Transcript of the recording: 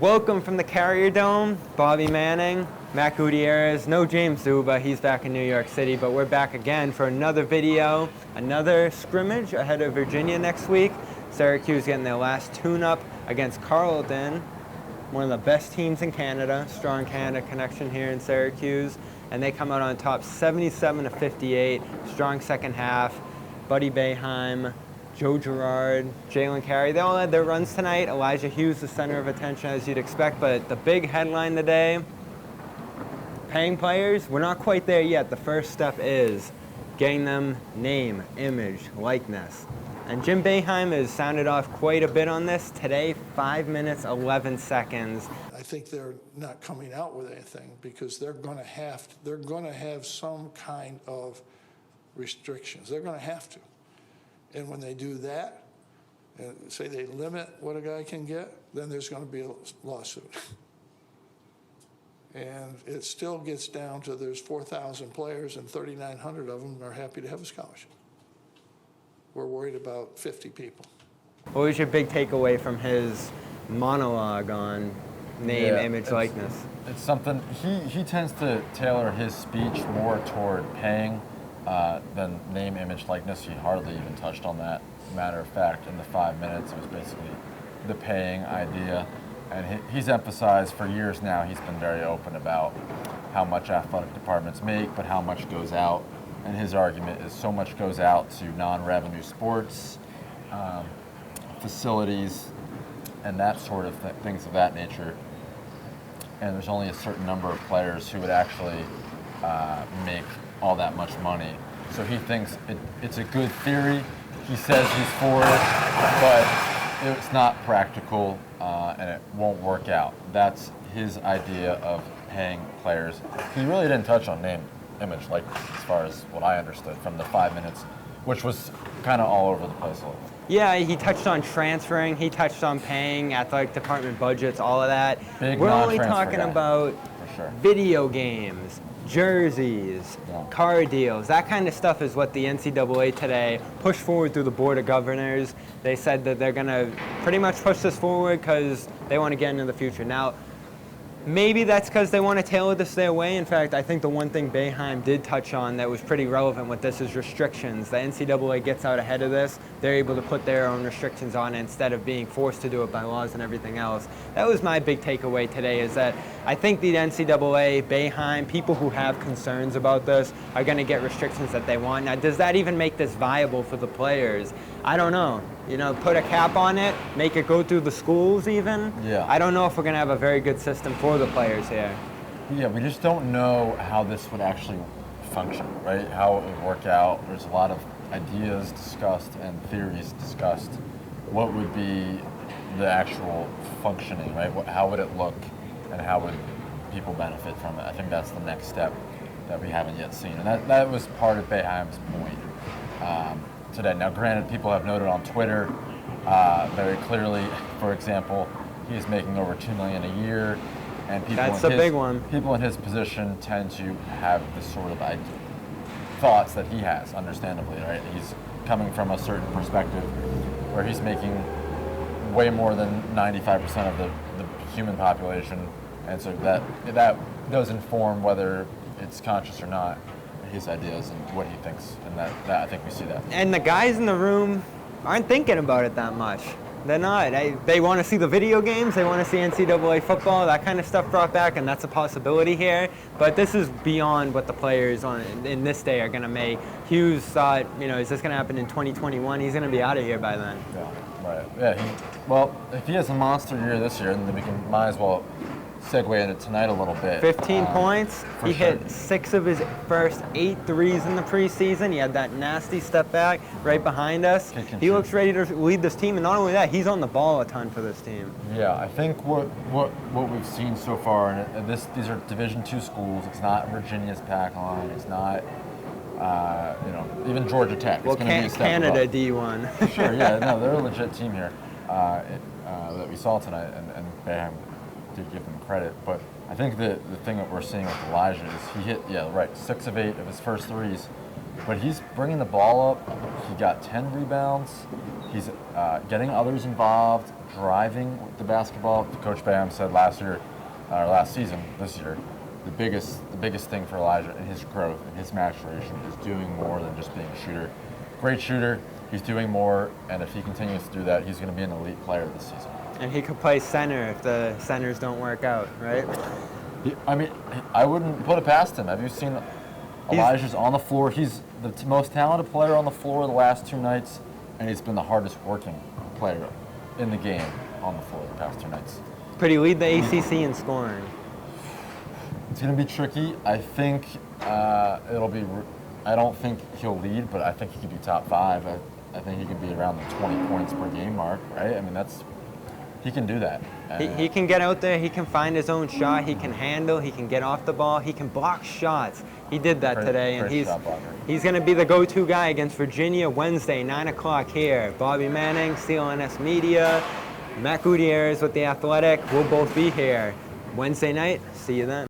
Welcome from the Carrier Dome, Bobby Manning, Matt Gutierrez. No James Zuba, he's back in New York City, but we're back again for another video, another scrimmage ahead of Virginia next week. Syracuse getting their last tune-up against Carleton, one of the best teams in Canada, strong Canada connection here in Syracuse, and they come out on top 77-58, strong second half. Buddy Boeheim, Joe Girard, Jalen Carey, they all had their runs tonight. Elijah Hughes, the center of attention as you'd expect, but the big headline today, paying players, we're not quite there yet. The first step is getting them name, image, likeness. And Jim Boeheim has sounded off quite a bit on this today, 5 minutes, 11 seconds. I think they're not coming out with anything because they're going to have some kind of restrictions. They're going to have to. And when they do that, and say they limit what a guy can get, then there's going to be a lawsuit. And it still gets down to there's 4,000 players and 3,900 of them are happy to have a scholarship. We're worried about 50 people. What was your big takeaway from his monologue on name, image, likeness? It's something, he tends to tailor his speech more toward paying than name, image, likeness. He hardly even touched on that. Matter of fact, in the 5 minutes, it was basically the paying idea. And he's emphasized for years now, he's been very open about how much athletic departments make, but how much goes out. And his argument is so much goes out to non-revenue sports, facilities, and that sort of things of that nature. And there's only a certain number of players who would actually make all that much money. So he thinks it's a good theory. He says he's for it, but it's not practical and it won't work out. That's his idea of paying players. He really didn't touch on name, image, like as far as what I understood from the 5 minutes, which was kind of all over the place a little. Yeah, he touched on transferring, he touched on paying, athletic department budgets, all of that. Big We're only non-transfer talking guy, about for sure. video games, jerseys, car deals, that kind of stuff is what the NCAA today pushed forward through the Board of Governors. They said that they're going to pretty much push this forward because they want to get into the future. Now, maybe that's because they want to tailor this their way. In fact, I think the one thing Boeheim did touch on that was pretty relevant with this is restrictions. The NCAA gets out ahead of this. They're able to put their own restrictions on it instead of being forced to do it by laws and everything else. That was my big takeaway today, is that I think the NCAA, Boeheim, people who have concerns about this are going to get restrictions that they want. Now, does that even make this viable for the players? I don't know. You know, put a cap on it, make it go through the schools even. Yeah. I don't know if we're going to have a very good system for the players here. Yeah, we just don't know how this would actually function, right? How it would work out. There's a lot of ideas discussed and theories discussed. What would be the actual functioning, right? How would it look and how would people benefit from it? I think that's the next step that we haven't yet seen. And that was part of Boeheim's point today. Now, granted, people have noted on Twitter very clearly, for example, he is making over $2 million a year. And people in his position tend to have this sort of thoughts that he has, understandably, right? He's coming from a certain perspective where he's making way more than 95% of the human population, and so that does inform whether it's conscious or not, his ideas and what he thinks, and that I think we see that. And the guys in the room aren't thinking about it that much. They're not. They want to see the video games. They want to see NCAA football, that kind of stuff brought back, and that's a possibility here. But this is beyond what the players in this day are going to make. Hughes thought, is this going to happen in 2021? He's going to be out of here by then. Yeah, right. Yeah. Well, if he has a monster year this year, then we might as well segue into tonight a little bit. 15 points. He hit 6 of his first 8 threes in the preseason. He had that nasty step back right behind us. He looks ready to lead this team, and not only that, he's on the ball a ton for this team. Yeah, I think what we've seen so far, and these are Division II schools. It's not Virginia's pack line. It's not even Georgia Tech. Well, Canada D1. Sure, yeah, no, they're a legit team here that we saw tonight, and Boeheim did give them credit. But I think the thing that we're seeing with Elijah is he hit, 6 of 8 of his first threes. but he's bringing the ball up. He got 10 rebounds. He's getting others involved, driving with the basketball. Coach Boeheim said last season, this year, the biggest thing for Elijah in his growth and his maturation is doing more than just being a shooter. Great shooter. He's doing more, and if he continues to do that, he's going to be an elite player this season. And he could play center if the centers don't work out, right? I wouldn't put it past him. Have you seen Elijah's on the floor? He's the most talented player on the floor the last 2 nights, and he's been the hardest working player in the game on the floor the past 2 nights. Could he lead the ACC in scoring? It's going to be tricky. I think I don't think he'll lead, but I think he could be top 5. I think he could be around the 20 points per game mark, right? I mean, he can do that. He can get out there, he can find his own shot, he can handle, he can get off the ball, he can block shots. He did that today, and he's going to be the go-to guy against Virginia Wednesday, 9 o'clock here. Bobby Manning, CLNS Media, Matt Gutierrez with The Athletic. We'll both be here Wednesday night. See you then.